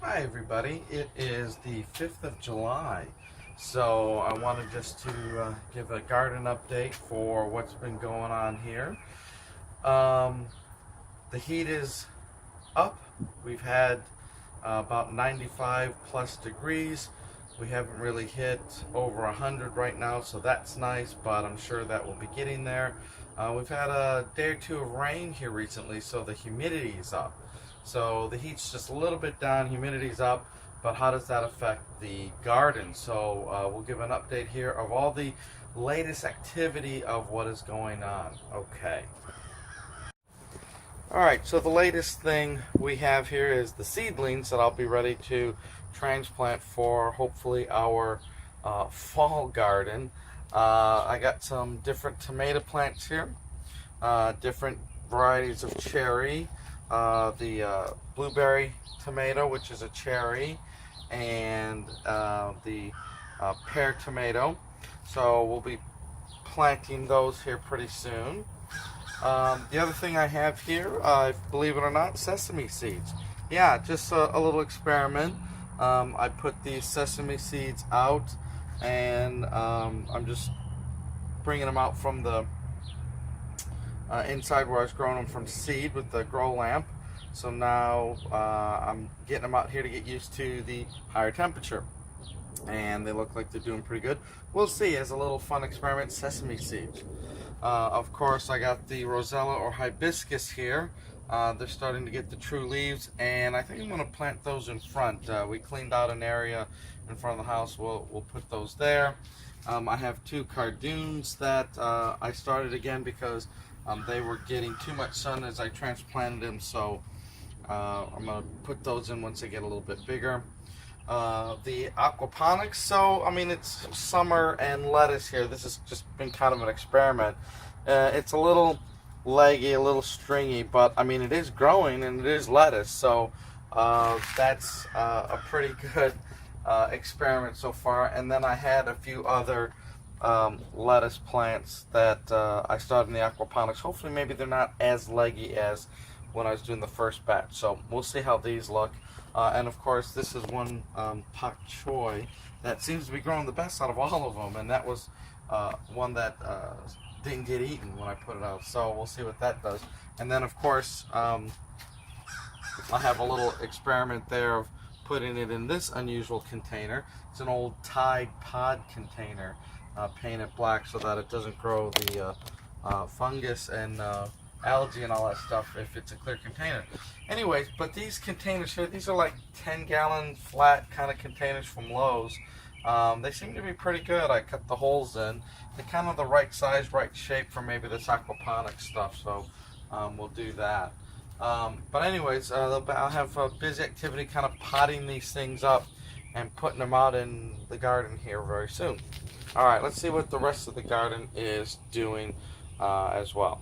Hi everybody, it is the 5th of July, so I wanted just to give a garden update for what's been going on here. The heat is up. We've had about 95 plus degrees. We haven't really hit over 100 right now, so that's nice, but I'm sure that will be getting there. We've had a day or two of rain here recently, so the humidity is up. So the heat's just a little bit down, humidity's up, but how does that affect the garden? So we'll give an update here of all the latest activity of what is going on. Okay. Alright, so the latest thing we have here is the seedlings that I'll be ready to transplant for hopefully our fall garden. I got some different tomato plants here, different varieties of cherry, the blueberry tomato, which is a cherry, and the pear tomato. So we'll be planting those here pretty soon. The other thing I have here, believe it or not, sesame seeds. Yeah, just a little experiment. I put these sesame seeds out, and I'm just bringing them out from the inside where I was growing them from seed with the grow lamp. So now I'm getting them out here to get used to the higher temperature. And they look like they're doing pretty good. We'll see, as a little fun experiment, sesame seeds. Of course, I got the rosella or hibiscus here. They're starting to get the true leaves, and I think I'm going to plant those in front. We cleaned out an area in front of the house. We'll put those there. I have two cardoons that I started again because they were getting too much sun as I transplanted them, so I'm going to put those in once they get a little bit bigger. The aquaponics, so I mean, it's summer and lettuce here. This has just been kind of an experiment. It's a little leggy, a little stringy, but I mean, it is growing and it is lettuce, so that's a pretty good experiment so far. And then I had a few other lettuce plants that I started in the aquaponics. Hopefully maybe they're not as leggy as when I was doing the first batch, so we'll see how these look. And of course, this is one pak choi that seems to be growing the best out of all of them, and that was one that didn't get eaten when I put it out, so we'll see what that does. And then of course, I have a little experiment there of putting it in this unusual container. It's an old Tide pod container, painted black so that it doesn't grow the fungus and algae and all that stuff if it's a clear container. Anyways, but these containers here, these are like 10-gallon flat kind of containers from Lowe's. They seem to be pretty good. I cut the holes in. They're kind of the right size, right shape for maybe this aquaponics stuff, so we'll do that. But anyways, I'll have a busy activity kind of potting these things up and putting them out in the garden here very soon. Alright, let's see what the rest of the garden is doing as well.